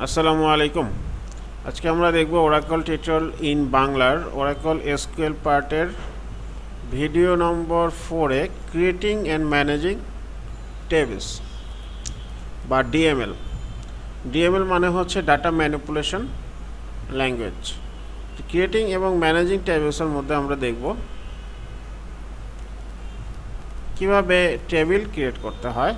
আসসালামু আলাইকুম। আজকে আমরা দেখব ওরাকল টিউটোরিয়াল ইন বাংলার ওরাকল এসকিউএল পার্টের ভিডিও নম্বর 4-এ ক্রিয়েটিং অ্যান্ড ম্যানেজিং টেবলস বা ডিএমএল। ডিএমএল মানে হচ্ছে ডাটা ম্যানিপুলেশন ল্যাঙ্গুয়েজ। ক্রিয়েটিং এবং ম্যানেজিং টেবলসের মধ্যে আমরা দেখব কিভাবে টেবিল ক্রিয়েট করতে হয়।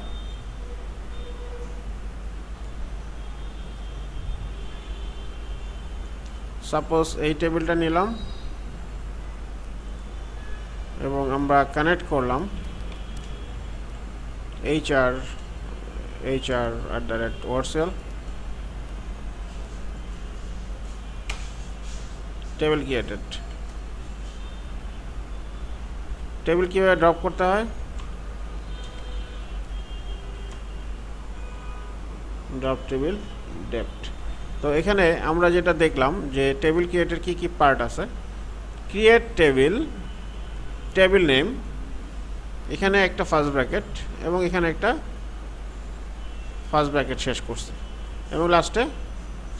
সাপোজ এই টেবিলটা নিলাম এবং আমরা কানেক্ট করলাম HR@Wordcell টেবিল ক্রিয়েটেড। টেবিল কীভাবে ড্রপ করতে হয়, ড্রপ টেবিল ডেপ্থ। তো এখানে আমরা যেটা দেখলাম যে টেবিল ক্রিয়েটের কি কি পার্ট আছে। ক্রিয়েট টেবিল, টেবিল নেম, এখানে একটা ফার্স্ট ব্র্যাকেট এবং এখানে একটা ফার্স্ট ব্র্যাকেট শেষ করছে এবং লাস্টে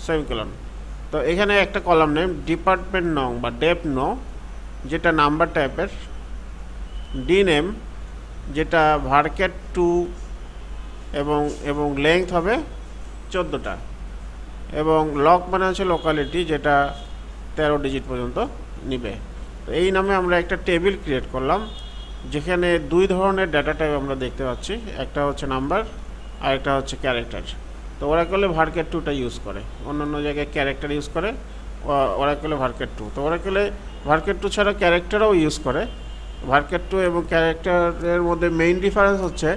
সেমিকোলন। তো এখানে একটা কলাম নেম ডিপার্টমেন্ট নং বা ডেপ নো যেটা নাম্বার টাইপের, ডি নেম যেটা ভার্কেট 2 এবং লেংথ হবে 14টা, এবং লক মানে হচ্ছে লোকালিটি যেটা 13 ডিজিট পর্যন্ত নিবে। তো এই নামে আমরা একটা টেবিল ক্রিয়েট করলাম যেখানে দুই ধরনের ডাটা টাইপ আমরা দেখতে পাচ্ছি, একটা হচ্ছে নাম্বার আর একটা হচ্ছে ক্যারেক্টার। তো ওরাকলে ভার্কেট 2টা ইউজ করে, অন্যান্য জায়গায় ক্যারেক্টার ইউজ করে, ওরাকলে ভার্কেট 2। তো ওরাকলে ভার্কেট 2 ছাড়া ক্যারেক্টারও ইউজ করে। ভার্কেট 2 এবং ক্যারেক্টারের মধ্যে মেইন ডিফারেন্স হচ্ছে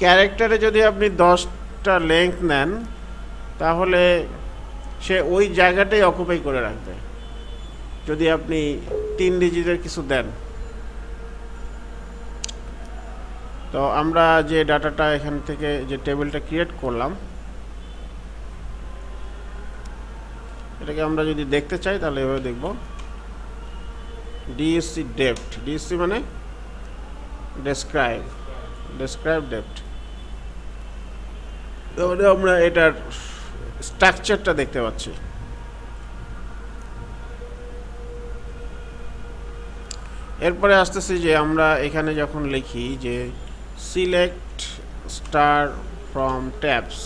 ক্যারেক্টারে যদি আপনি 10টা লেংথ নেন তাহলে সে ওই জায়গাটাই অকুপাই করে রাখবে। যদি আপনি 3 ডিজিটের কিছু দেন, তো আমরা যে ডাটাটা এখান থেকে যে টেবিলটা ক্রিয়েট করলাম এটাকে আমরা যদি দেখতে চাই তাহলে এভাবে দেখব। ডিএসসি ডেপ্থ, ডিএসসি মানে ডেসক্রাইব ডেপ্থ। তাহলে আমরা এটার স্ট্রাকচারটা দেখতে পাচ্ছি। এরপরে আসতেছি যে আমরা এখানে যখন লিখি যে সিলেক্ট স্টার ফ্রম ট্যাবস,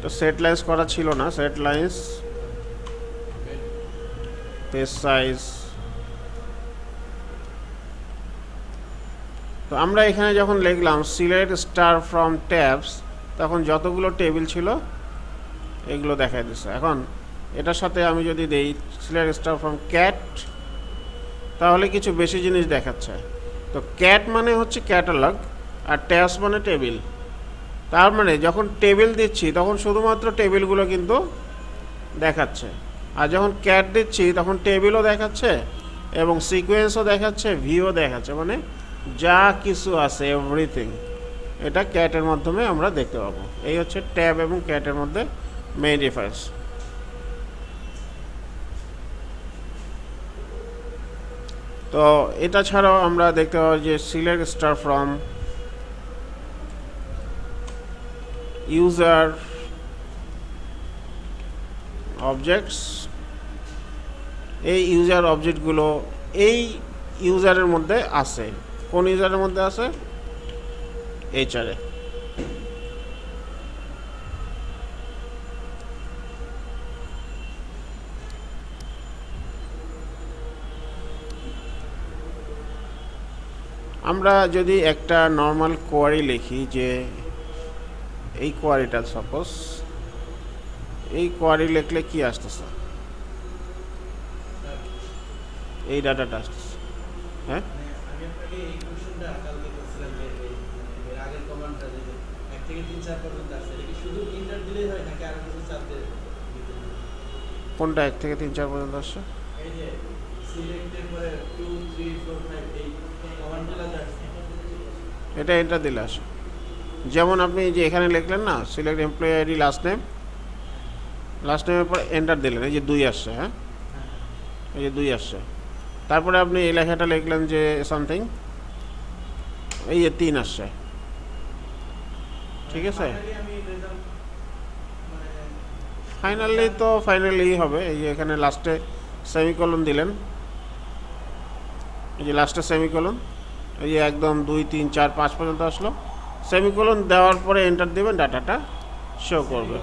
তো সেট লাইন্স করা ছিল না, সেট লাইন্স, পেজ সাইজ। তো আমরা এখানে যখন লিখলাম সিলেক্ট স্টার ফ্রম ট্যাবস তখন যতগুলো টেবিল ছিল এগুলো দেখাই দিচ্ছে। এখন এটার সাথে আমি যদি দেই সিলেক্ট স্টার ফ্রম ক্যাট তাহলে কিছু বেশি জিনিস দেখাচ্ছে। তো ক্যাট মানে হচ্ছে ক্যাটালগ আর ট্যাবস মানে টেবিল। তার মানে যখন টেবিল দিচ্ছি তখন শুধুমাত্র টেবিলগুলো কিন্তু দেখাচ্ছে, আর যখন ক্যাট দিচ্ছি তখন টেবিলও দেখাচ্ছে এবং সিকোয়েন্সও দেখাচ্ছে, ভিও দেখাচ্ছে, মানে যা কিছু আছে এভরিথিং এটা ক্যাটের মাধ্যমে আমরা দেখতে পাবো। এই হচ্ছে ট্যাব এবং ক্যাটের মধ্যে মেইন ডিফারেন্স। তো এটা ছাড়াও আমরা দেখতে পাবো যে select star from user objects, এই ইউজার অবজেক্টগুলো এই ইউজারের মধ্যে আছে। কোন ইউজারের মধ্যে আছে? এইচআরে। আমরা যদি একটা নর্মাল কোয়ারি লিখি যে এই কোয়ারিটা, সাপোজ এই কোয়ারি লিখলে কি আসতেছে, এই ডাটাটা আসতেছে। হ্যাঁ, কোনটা 1 থেকে 3 4 পর্যন্ত আসছে? এটা এন্টার দিলে আসে। যেমন আপনি যে এখানে লিখলেন না select employee ID last name, last নেমের পর এন্টার দিলেন, এই যে 2 আসছে, হ্যাঁ এই যে 2 আসছে। তারপরে আপনি এই লেখাটা লিখলেন যে সামথিং, এই যে 3 আসছে, ঠিক আছে। ফাইনালি তো ফাইনালি হবে, এই যে এখানে লাস্টে সেমিকোলন দিলেন, এই যে লাস্টে সেমিকোলন, এই যে একদম 2 3 4 5 পর্যন্ত আসলো। সেমিকোলন দেওয়ার পরে এন্টার দিবেন, ডাটাটা শো করবে,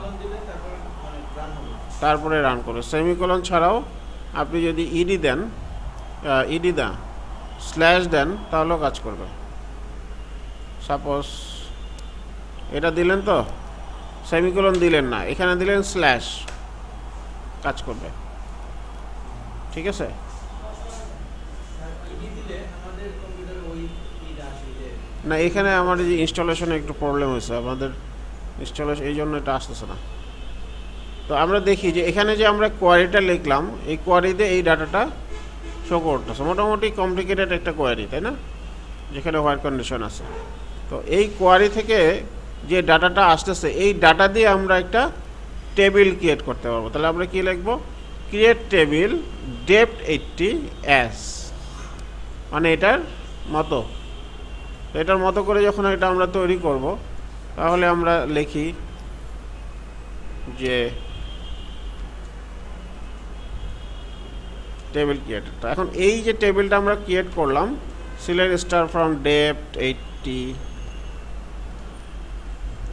তারপরে রান করবে। সেমিকোলন ছাড়াও আপনি যদি ইডি দেন, স্ল্যাশ দেন, তাহলেও কাজ করবে। সাপোজ এটা দিলেন, তো সেমিকোলন দিলেন না, এখানে দিলেন স্ল্যাশ, কাজ করবে, ঠিক আছে। না, এখানে আমার এই যে ইনস্টলেশনে একটু প্রবলেম হয়েছে, আমাদের ইনস্টলেশন, এই জন্য এটা আসতেছে না। তো আমরা দেখি যে এখানে যে আমরা কোয়ারিটা লিখলাম, এই কোয়ারিতে এই ডাটাটা শো করতেছে। মোটামুটি কমপ্লিকেটেড একটা কোয়ারি, তাই না, যেখানে হোয়াইট কন্ডিশন আছে। তো এই কোয়ারি থেকে যে ডাটাটা আসতেছে, এই ডাটা দিয়ে আমরা একটা টেবিল ক্রিয়েট করতে পারবো। তাহলে আমরা কি লিখবো, ক্রিয়েট টেবিল ডেপ্থ 80 অ্যাস, মানে এটার মতো। এটার মতো করে যখন এটা আমরা তৈরি করব, তাহলে আমরা লিখি যে টেবিল ক্রিয়েটরটা। এখন এই যে টেবিলটা আমরা ক্রিয়েট করলাম, সিলেক্ট স্টার ফ্রম ডেপ্থ 80,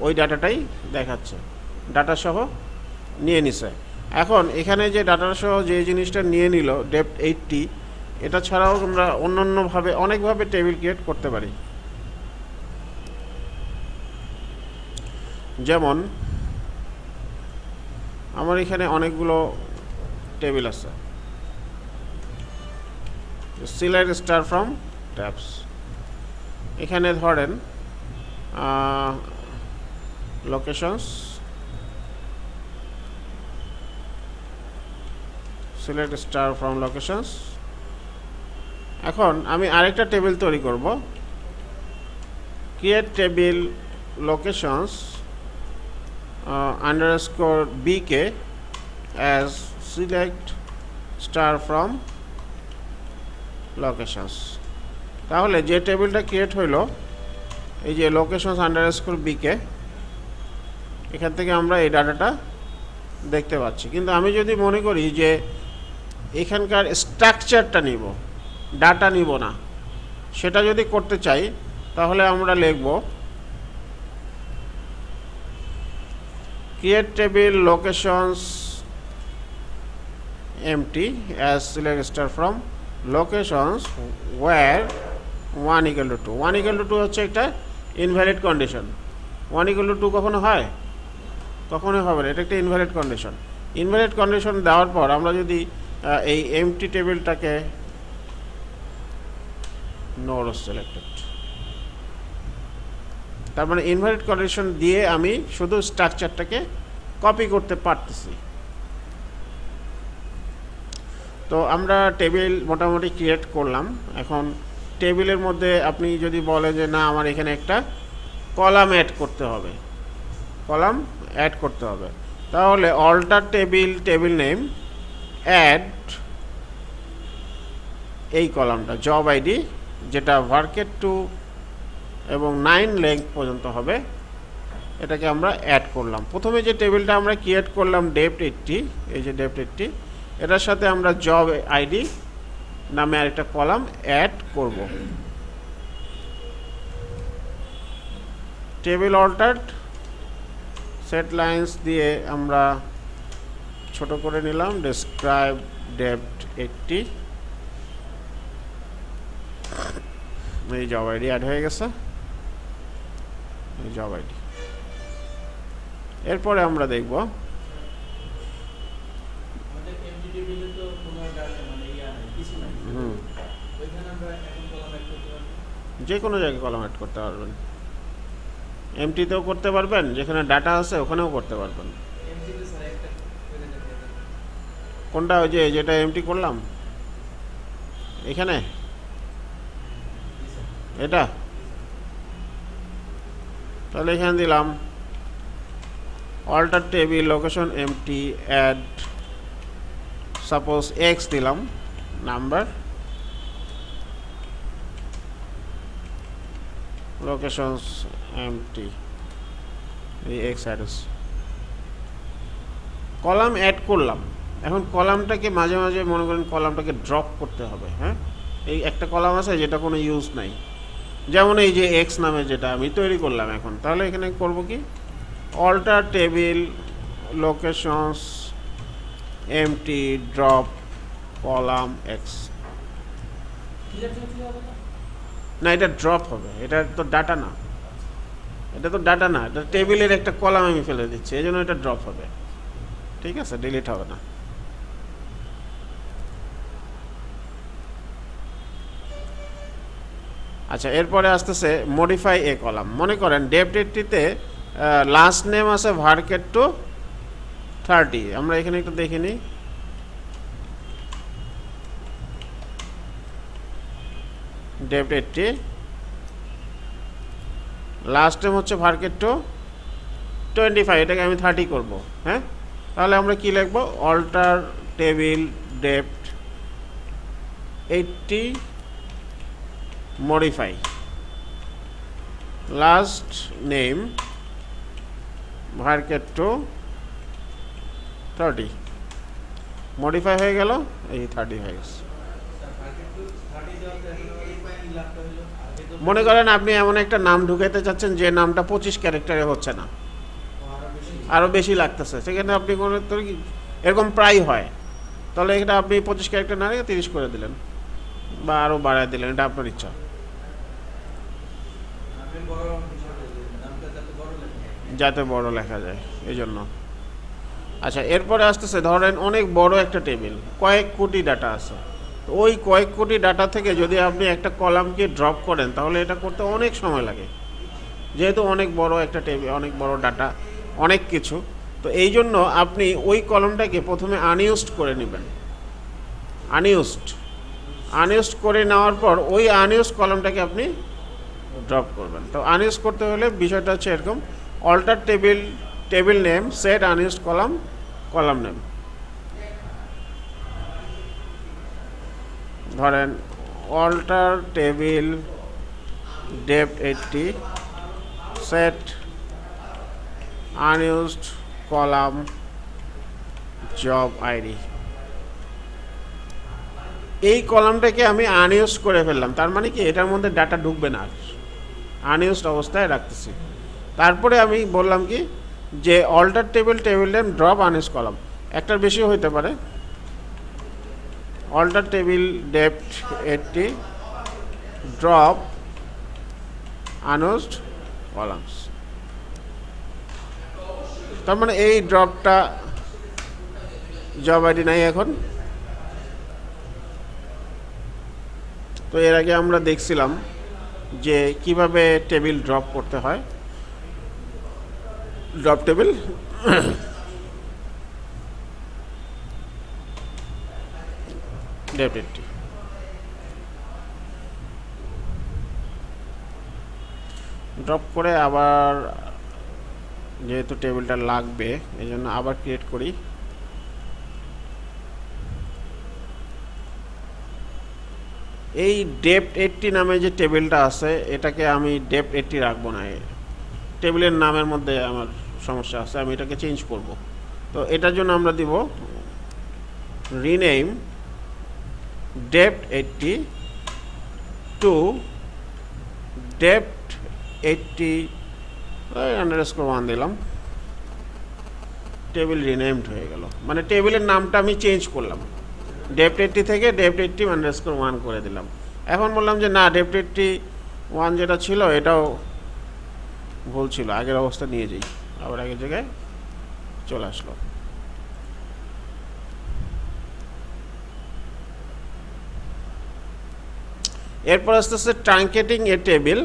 ওই ডাটাটাই দেখাচ্ছে, ডাটা সহ নিয়ে নিছে। এখন এখানে যে ডাটা সহ যে জিনিসটা নিয়ে নিল ডেপ্থ 80, এটা ছাড়াও আমরা অন্যান্যভাবে অনেকভাবে টেবিল ক্রিয়েট করতে পারি। যেমন আমার এখানে অনেকগুলো টেবিল আছে, সিলেক্ট স্টার ফ্রম ট্যাবস, এখানে ধরেন locations, select star from locations. এখন আমি আরেকটা টেবিল তৈরি করব, create table locations underscore BK as select star from locations. তাহলে যে টেবিলটা ক্রিয়েট হইল, এই যে লোকেশনস আন্ডারস্কোর বিকে, এখান থেকে আমরা এই ডাটাটা দেখতে পাচ্ছি। কিন্তু আমি যদি মনে করি যে এখানকার স্ট্রাকচারটা নিব, ডাটা নিব না, সেটা যদি করতে চাই, তাহলে আমরা লিখব create table locations MT as select star from locations where 1 = 2। 1 = 2 হচ্ছে একটা ইনভ্যালিড কন্ডিশন। 1 = 2 কখনো হয়? কখনোই হবে না, এটা একটা ইনভ্যালিড কন্ডিশন। ইনভ্যালিড কন্ডিশন দেওয়ার পর আমরা যদি এই এমটি টেবিলটাকে নো সিলেক্টেড, তার মানে ইনভ্যালিড কন্ডিশন দিয়ে আমি শুধু স্ট্রাকচারটাকে কপি করতে পারতেছি। তো আমরা টেবিল মোটামুটি ক্রিয়েট করলাম। এখন টেবিলের মধ্যে আপনি যদি বলেন যে না, আমার এখানে একটা কলাম অ্যাড করতে হবে, কলাম অ্যাড করতে হবে, তাহলে অল্টার টেবিল নেম অ্যাড এই কলামটা জব আইডি, যেটা ভার্কেট 2 এবং 9 লেংথ পর্যন্ত হবে, এটাকে আমরা অ্যাড করলাম। প্রথমে যে টেবিলটা আমরা ক্রিয়েট করলাম ডেপ্থ 80, এই যে ডেপ্থ 80, এটার সাথে আমরা জব আইডি নামে আরেকটা কলাম অ্যাড করব। টেবিল অল্টার্ড সেট লাইন্স দিয়ে আমরা ছোট করে নিলাম, ডেসক্রাইব ডেপ্থ 80, এই জব আইডি অ্যাড হয়ে গেছে, এই জব আইডি। এরপরে আমরা দেখব যে কোনো জায়গায় কলাম অ্যাড করতে পারবেন, এমটিতেও করতে পারবেন, যেখানে ডাটা আছে ওখানেও করতে পারবেন। কোনটা? ওই যে যেটা এমটি করলাম এখানে, এটা, তাহলে এখানে দিলাম alter table location empty add suppose x দিলাম number locations empty এই x address কলাম অ্যাড করলাম এখন কলামটাকে মাঝে মাঝে মনে করেন কলামটাকে ড্রপ করতে হবে হ্যাঁ এই একটা কলাম আছে যেটা কোনো ইউজ নাই যেমন এই যে x নামে যেটা আমি তৈরি করলাম এখন তাহলে এখানে করব কি alter table locations empty drop column x না এটা ড্রপ হবে এটা তো ডাটা না এটা টেবিলের একটা কলাম আমি ফেলে দিচ্ছি এজন্য এটা ড্রপ হবে ঠিক আছে ডিলিট হবে না আচ্ছা এরপরে আসতেছে মডিফাই এ কলাম মনে করেন ডেপডেটটিতে লাস্ট নেম আছে ভার্কেট টু 30 আমরা এখানে একটু দেখে নিই ডেপডেটটি লাস্ট নেম হচ্ছে ভার্কেট টু 25 এটাকে আমি 30 করব হ্যাঁ তাহলে আমরা কি লিখব alter table dept 80 modify last name varchar to 30 modify হয়ে গেল এই 30 হয়ে গেছে মনে করেন আপনি এমন একটা নাম ঢুকাইতে চাচ্ছেন যে নামটা 25 ক্যারেক্টারে হচ্ছে না আরো বেশি লাগতেছে সেখানে আপনি কোন এরকম প্রায় হয় তাহলে এটা আপনি 25 ক্যারেক্টার না রেখে 30 করে দিলেন বা আরো বাড়ায় দিলেন এটা আপনার ইচ্ছা যাতে বড় লেখা যায় এই জন্য আচ্ছা এরপরে আসতেছে ধরেন অনেক বড় একটা টেবিল কয়েক কোটি ডাটা আছে তো ওই কয়েক কোটি ডাটা থেকে যদি আপনি একটা কলামকে ড্রপ করেন তাহলে এটা করতে অনেক সময় লাগে যেহেতু অনেক বড় একটা টেবিল অনেক বড় ডাটা অনেক কিছু তো এই জন্য আপনি ওই কলামটাকে প্রথমে আনইউজড করে নেবেন আনইউজড করে নেওয়ার পর ওই আনইউজড কলামটাকে আপনি ড্রপ করবেন তো আনইউজ করতে হলে বিষয়টা হচ্ছে এরকম alter table name set unused column name ধরেন alter table dept 80 set unused column job ID এই কলামটাকে আমি আনইউজ করে ফেললাম তার মানে কি এটার মধ্যে ডাটা ঢুকবে না আনইউজড অবস্থায় রাখতেছি তারপরে আমি বললাম কি যে alter table name drop unused column একটার বেশি হইতে পারে alter table dept 80 drop unused columns তার মানে এই ড্রপটা জব আইডি নাই এখন তো এর আগে আমরা দেখছিলাম যে কিভাবে টেবিল ড্রপ করতে হয় ড্রপ টেবিল ডেপ্ট 80 ড্রপ করে আবার যেহেতু টেবিলটা লাগবে এই জন্য আবার ক্রিয়েট করি এই ডেপ্ট 80 নামে যে টেবিলটা আছে এটাকে আমি ডেপ্ট 80 রাখবো না টেবিলের নামের মধ্যে আমার সমস্যা আছে আমি এটাকে চেঞ্জ করব তো এটার জন্য আমরা দিব রিনেম ডেপ্ট 80 টু ডেপ্ট 80 _1 দিলাম টেবিল রিনেমড হয়ে গেল মানে টেবিলের নামটা আমি চেঞ্জ করলাম ডেপ্ট 80 থেকে ডেপ্ট 80 _1 করে দিলাম এখন বললাম যে না ডেপ্ট 81 যেটা ছিল এটাও ভুল ছিল আগের অবস্থা নিয়ে যাই আবার আগের জায়গায় চলে আসলো এরপর আসতেছে ট্রাঙ্কেটিং এ টেবিল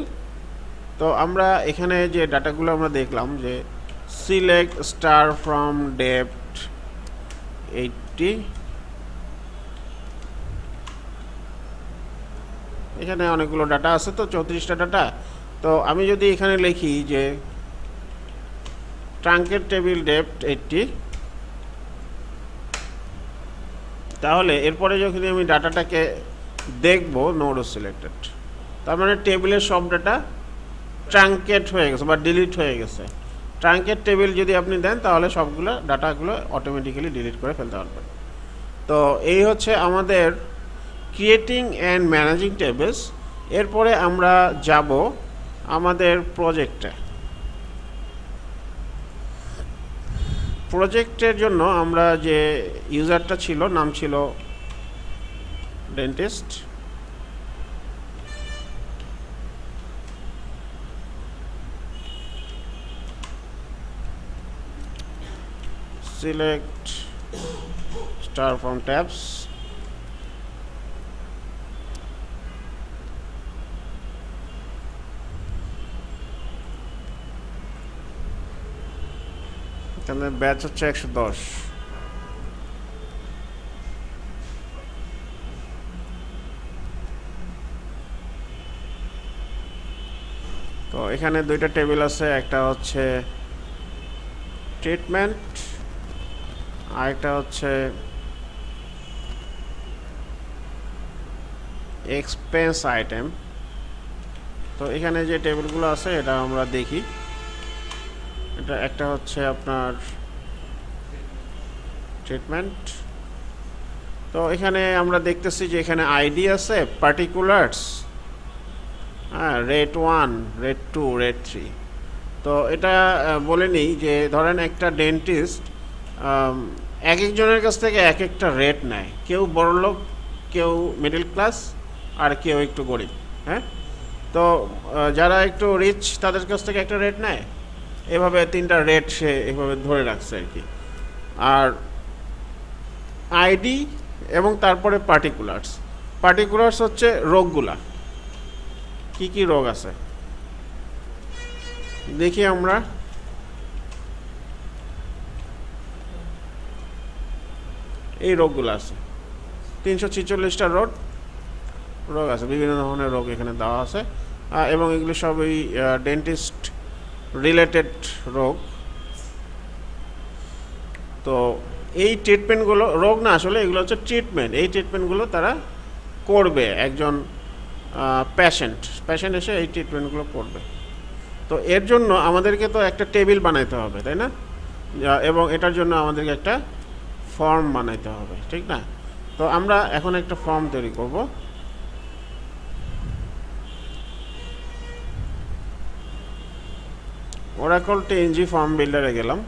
তো আমরা এখানে যে ডাটাগুলো আমরা দেখলাম যে সিলেক্ট স্টার ফ্রম ডেপ্ট 80 এখানে অনেকগুলো ডাটা আছে তো 34টা ডাটা তো আমি যদি এখানে লিখি যে ট্রাঙ্কের টেবিল ডেপথ 80। তাহলে এরপরে যখন আমি ডাটাটাকে দেখব নোড সিলেক্টেড, তার মানে টেবিলের সব ডাটা ট্রাঙ্কেট হয়ে গেছে বা ডিলিট হয়ে গেছে। ট্রাঙ্কেট টেবিল যদি আপনি দেন তাহলে সবগুলো ডাটাগুলো অটোমেটিক্যালি ডিলিট করে ফেলতে পারবেন। তো এই হচ্ছে আমাদের ক্রিয়েটিং অ্যান্ড ম্যানেজিং টেবিলস। এরপরে আমরা যাব আমাদের প্রজেক্টে। প্রজেক্টের জন্য আমরা যে ইউজারটা ছিল নাম ছিল dentist. Select star from tabs. এখানে ব্যাচ হচ্ছে 110। তো এখানে দুইটা টেবিল আছে, একটা হচ্ছে ট্রিটমেন্ট আর একটা হচ্ছে এক্সপেন্স আইটেম। তো এখানে যে টেবিলগুলো আছে এটা আমরা দেখি। এটা একটা হচ্ছে আপনার ট্রিটমেন্ট। তো এখানে আমরা দেখতেছি যে এখানে আইডি আছে, পার্টিকুলার্স, হ্যাঁ, রেট 1, রেট 2, রেট 3। তো এটা বলে নিই যে ধরেন একটা ডেন্টিস্ট এক একজনের কাছ থেকে এক একটা রেট নেয়। কেউ বড়লোক, কেউ মিডল ক্লাস, আর কেউ একটু গরিব। হ্যাঁ, তো যারা একটু রিচ তাদের কাছ থেকে একটা রেট নেয়। এভাবে তিনটা রেট সে এভাবে ধরে রাখছে আর কি। আর আইডি এবং তারপরে পার্টিকুলার্স হচ্ছে রোগগুলা, কি কি রোগ আছে দেখি আমরা। এই রোগগুলো আছে 346টা রোগ আছে, বিভিন্ন ধরনের রোগ এখানে দেওয়া আছে এবং এগুলো সবই ডেন্টিস্ট রিলেটেড রোগ। তো এই ট্রিটমেন্টগুলো রোগ না, আসলে এগুলো হচ্ছে ট্রিটমেন্ট। এই ট্রিটমেন্টগুলো তারা করবে, একজন পেশেন্ট এসে এই ট্রিটমেন্টগুলো করবে। তো এর জন্য আমাদেরকে তো একটা টেবিল বানাইতে হবে, তাই না? এবং এটার জন্য আমাদেরকে একটা ফর্ম বানাইতে হবে, ঠিক না? তো আমরা এখন একটা ফর্ম তৈরি করব। ওরাকল টিএনজি ফর্ম বিল্ডারে গেলাম।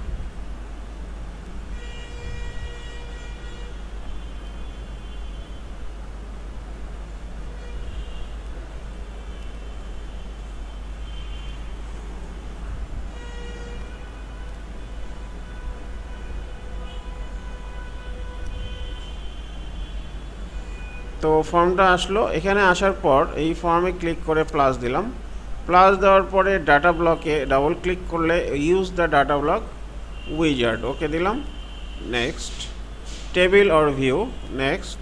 তো ফর্মটা আসলো। এখানে আসার পর এই ফর্মে ক্লিক করে প্লাস দিলাম। প্লাস দেওয়ার পরে ডাটা ব্লকে ডাবল ক্লিক করলে use the data block wizard, okay দিলাম। Next, table or view, next.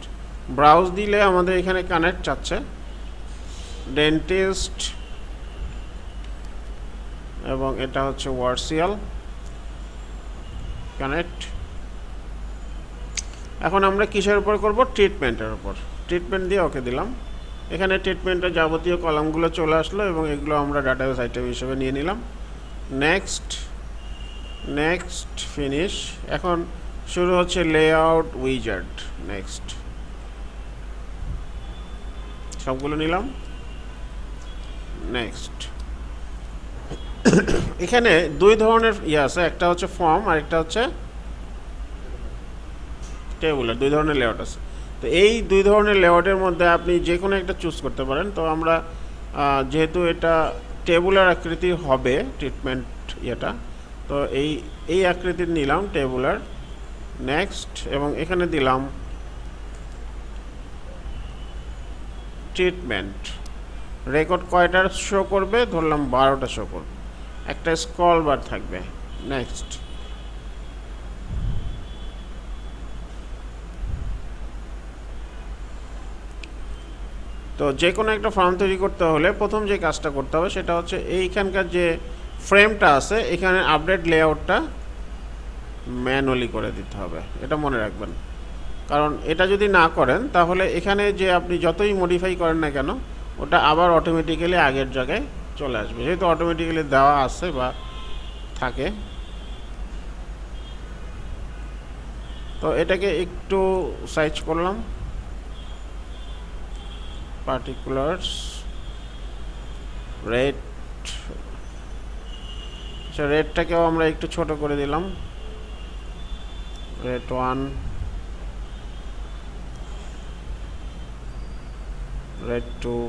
Browse দিলে আমাদের এখানে কানেক্ট চাচ্ছে, ডেন্টিস্ট এবং এটা হচ্ছে ওয়ার্সিয়াল, কানেক্ট। এখন আমরা কিসের উপর করব? ট্রিটমেন্টের উপর। ট্রিটমেন্ট দিয়ে ওকে দিলাম। এখানে ট্রিটমেন্টের যাবতীয় কলামগুলো চলে আসলো এবং এগুলো আমরা ডাটাবেস আইটেম হিসেবে নিয়ে নিলাম। Next, finish. এখন শুরু হচ্ছে লেআউট উইজার্ড, নেক্সট। সবগুলো নিলাম, নেক্সট। এখানে দুই ধরনের আছে, একটা হচ্ছে ফর্ম আর একটা হচ্ছে টেবুলার। দুই ধরনের লেআউট আছে। তো এই দুই ধরনের লেআউটের মধ্যে আপনি যে কোনো একটা চুজ করতে পারেন। তো আমরা যেহেতু এটা টেবুলার আকৃতির হবে ট্রিটমেন্ট ইয়েটা, তো এই আকৃতির নিলাম টেবুলার, নেক্সট। এবং এখানে দিলাম ট্রিটমেন্ট। রেকর্ড কয়টা শো করবে? ধরলাম 12টা শো করবে। একটা স্ক্রল বার থাকবে, নেক্সট। তো যে কোনো একটা ফর্ম তৈরি করতে হলে প্রথম যে কাজটা করতে হবে সেটা হচ্ছে এইখানকার যে ফ্রেমটা আছে এখানে আপডেট লেআউটটা ম্যানুয়ালি করে দিতে হবে, এটা মনে রাখবেন। কারণ এটা যদি না করেন তাহলে এখানে যে আপনি যতই মডিফাই করেন না কেন ওটা আবার অটোমেটিক্যালি আগের জায়গায় চলে আসবে, যেহেতু অটোমেটিক্যালি দেওয়া আছে বা থাকে। তো এটাকে একটু সাইজ করলাম, পার্টিকুলার্স রেড, আচ্ছা রেডটাকেও আমরা একটু ছোট করে দিলাম, রেড 1, রেড 2,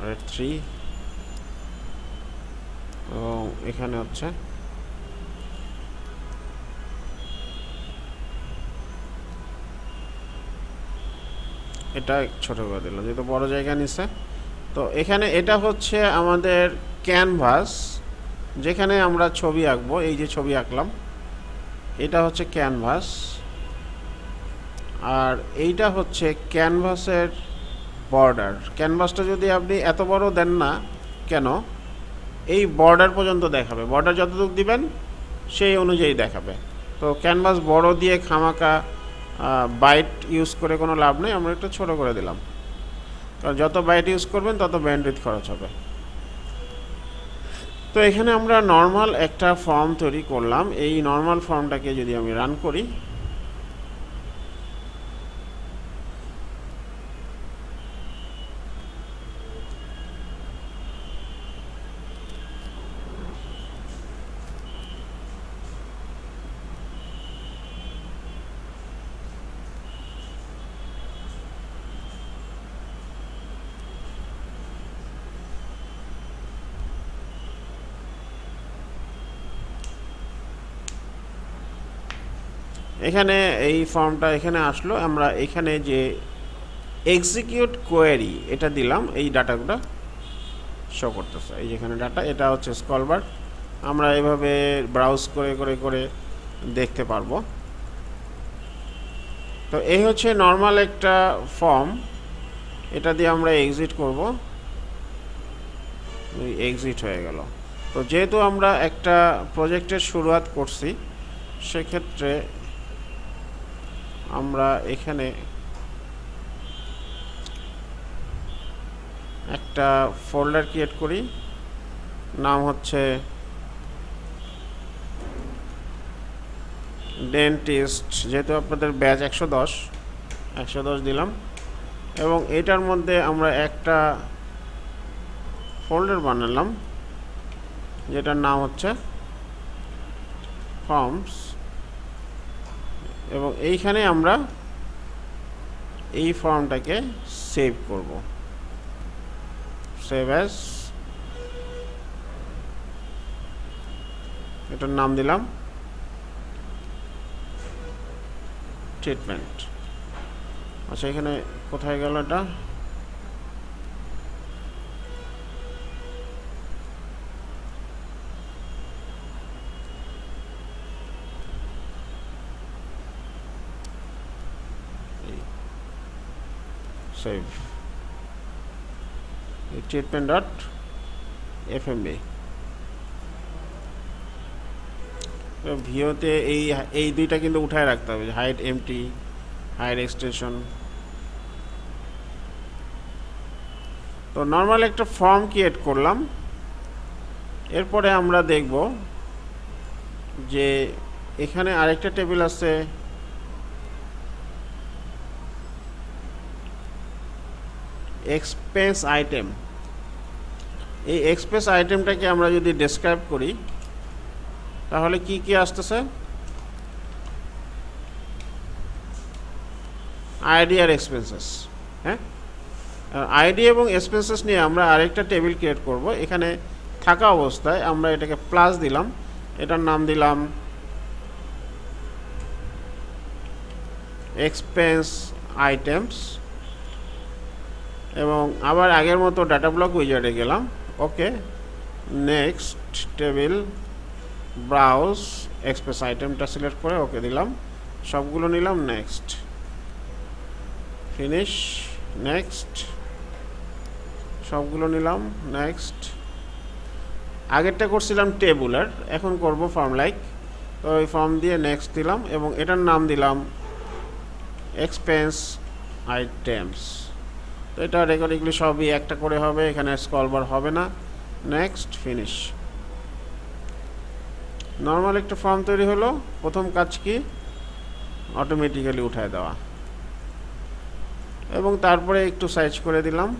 রেড 3 এবং এখানে হচ্ছে এটা ছোট করে দিলাম যেহেতু বড় জায়গা নিছে। তো এখানে এটা হচ্ছে আমাদের ক্যানভাস, যেখানে আমরা ছবি আঁকবো, এই যে ছবি আঁকলাম এটা হচ্ছে ক্যানভাস, আর এইটা হচ্ছে ক্যানভাসের বর্ডার। ক্যানভাসটা যদি আপনি এত বড় দেন না কেন, এই বর্ডার পর্যন্ত দেখাবে, বর্ডার যতটুকু দিবেন সেই অনুযায়ী দেখাবে। তো ক্যানভাস বড় দিয়ে খামাকা বাইট ইউজ করে কোনো লাভ নেই, আমরা একটু ছোট করে দিলাম, কারণ যত বাইট ইউজ করবেন তত ব্যান্ডউইথ খরচ হবে। তো এখানে আমরা নর্মাল একটা ফর্ম তৈরি করলাম, এই নর্মাল ফর্মটাকে যদি আমি রান করি, এখানে এই ফর্মটা এখানে আসলো, আমরা এখানে যে এক্সিকিউট কোয়েরি এটা দিলাম, এই ডাটাগুলো শো করতেছে, এই যেখানে ডাটা, এটা হচ্ছে স্ক্রলবার, আমরা এভাবে ব্রাউজ করে করে করে দেখতে পারবো। তো এই হচ্ছে নর্মাল একটা ফর্ম, এটা দিয়ে আমরা এক্সিট করব, এক্সিট হয়ে গেল। তো যেহেতু আমরা একটা প্রজেক্টের শুরুয়াত করছি সেক্ষেত্রে আমরা এখানে একটা ফোল্ডার ক্রিয়েট করি, নাম হচ্ছে ডেন্টিস্ট, যেহেতু আপনাদের ব্যাচ 110 দিলাম, এবং এটার মধ্যে আমরা একটা ফোল্ডার বানালাম যেটার নাম হচ্ছে ফর্মস, এবং এইখানে আমরা এই ফর্মটাকে সেভ করব, সেভ অ্যাজ, এটার নাম দিলাম ট্রিটমেন্ট। আচ্ছা এখানে কোথায় গেল এটা, সেভ ট্রিটমেন্ট ডট এফএমবি। ভিওতে এই দুইটা কিন্তু উঠায় রাখতে হবে, হাইড এমটি, হাইড এক্সটেনশন। তো নর্মাল একটা ফর্ম ক্রিয়েট করলাম, এরপরে আমরা দেখব যে এখানে আরেকটা টেবিল আছে, এক্সপেন্স আইটেম। এই এক্সপেন্স আইটেমটাকে আমরা যদি ডেসক্রাইব করি তাহলে কি কি আসতেছে, আইডি আর এক্সপেন্সেস। হ্যাঁ, আইডি এবং এক্সপেন্সেস নিয়ে আমরা আরেকটা টেবিল ক্রিয়েট করব, এখানে থাকা অবস্থায় আমরা এটাকে প্লাস দিলাম, এটার নাম দিলাম এক্সপেন্স আইটেমস, এবং আবার আগের মতো ডাটা ব্লক উইজার্ডে গেলাম, ওকে, নেক্সট টেবিল, ব্রাউজ, এক্সপেন্স আইটেমটা সিলেক্ট করে ওকে দিলাম, সবগুলো নিলাম, নেক্সট ফিনিশ, নেক্সট, সবগুলো নিলাম, নেক্সট। আগেরটা করছিলাম টেবুলার, এখন করব ফর্ম লাইক। তো ওই ফর্ম দিয়ে নেক্সট দিলাম এবং এটার নাম দিলাম এক্সপেন্স আইটেমস। তো এটা রেকর্ডিংগুলি সবই একটা করে হবে, এখানে স্ক্রল বার হবে না। Next, finish. নর্মাল একটা ফর্ম তৈরি হলো। প্রথম কাজ কি, অটোমেটিক্যালি উঠায় দেওয়া, এবং তারপরে একটু সাইজ করে দিলাম।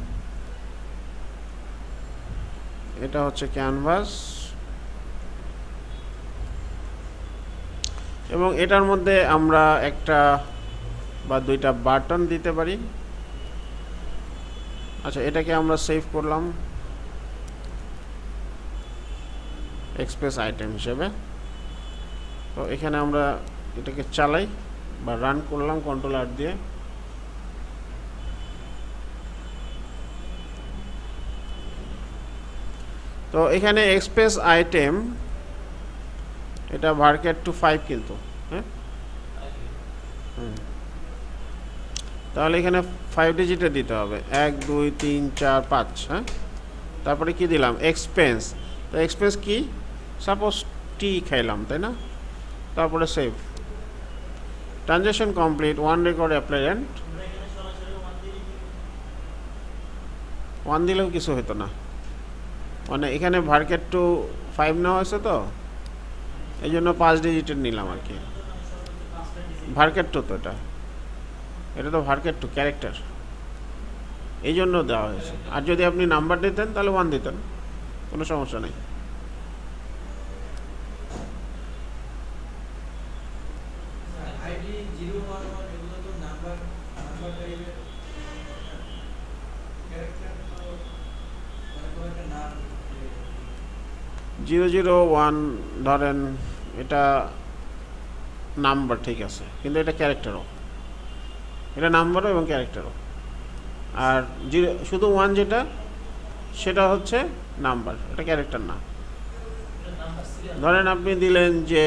এটা হচ্ছে ক্যানভাস, এবং এটার মধ্যে আমরা একটা বা দুইটা বাটন দিতে পারি। আচ্ছা, এটাকে আমরা সেভ করলাম এক্সপ্রেস আইটেম হিসেবে। তো এখানে আমরা এটাকে চালাই বা রান করলাম কন্ট্রোল আর দিয়ে। তো এখানে এক্সপ্রেস আইটেম, এটা ভার্কেট টু 5 কিন্তু, হ্যাঁ। তাহলে এখানে 5 ডিজিটে দিতে হবে, 1 2 3 4 5, হ্যাঁ। তারপরে কি দিলাম, এক্সপেন্স। তো এক্সপেন্স কি, সাপোজ টি খাইলাম, তাই না। তারপরে save, transaction complete, 1 record applied. 1 দিলেও কিছু হতো না, মানে এখানে ভার্কেট টু 5 নেওয়া হয়েছে, তো এই জন্য 5 ডিজিটের নিলাম আর কি। ভার্কেট টু, তো এটা তো ভার্কেট টু ক্যারেক্টার, এই জন্য দেওয়া হয়েছে। আর যদি আপনি নাম্বার দিতেন তাহলে 1 দিতেন, কোনো সমস্যা নেই। জিরো জিরো ওয়ান ধরেন, এটা নাম্বার, ঠিক আছে, কিন্তু এটা ক্যারেক্টারও, এটা নাম্বারও এবং ক্যারেক্টারও। আর জিরো, শুধু 1 যেটা, সেটা হচ্ছে নাম্বার, এটা ক্যারেক্টার না। ধরেন আপনি দিলেন যে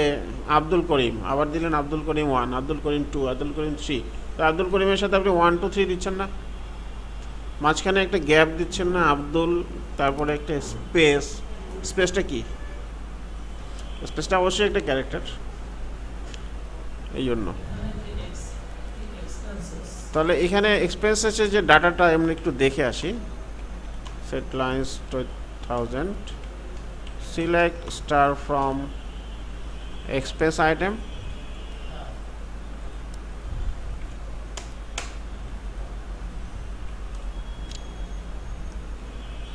আব্দুল করিম, আবার দিলেন আব্দুল করিম 1, আব্দুল করিম 2, আব্দুল করিম 3। তো আব্দুল করিমের সাথে আপনি 1 2 3 দিচ্ছেন না, মাঝখানে একটা গ্যাপ দিচ্ছেন না, আব্দুল, তারপরে একটা স্পেস। স্পেসটা কি, স্পেসটা অবশ্যই একটা ক্যারেক্টার, এই জন্য। তাহলে এখানে এক্সপেন্সেসের যে ডাটাটা আমরা একটু দেখে আসি। Set lines 1000, select star from expense item.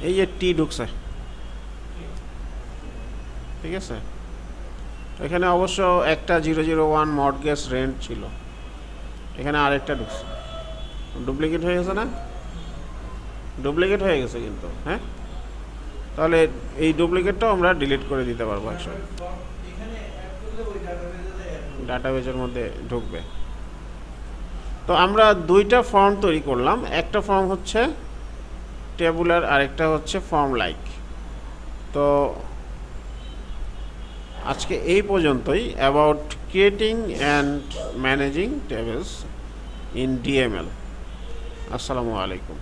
এই যে টি ঢুকছে, ঠিক আছে। এখানে অবশ্য একটা 001 মর্টগেজ রেন্ট ছিল, এখানে আরেকটা ঢুকছে, ডুপ্লিকেট হয়ে গেছে না, ডুপ্লিকেট হয়ে গেছে কিন্তু, হ্যাঁ। তাহলে এই ডুপ্লিকেটটাও আমরা ডিলিট করে দিতে পারবো, একসাথে ডাটাবেজের মধ্যে ঢুকবে। তো আমরা দুইটা ফর্ম তৈরি করলাম, একটা ফর্ম হচ্ছে টেবুলার, আরেকটা হচ্ছে ফর্ম লাইক। তো আজকে এই পর্যন্তই about creating and managing tables in DML. আসসালামু আলাইকুম।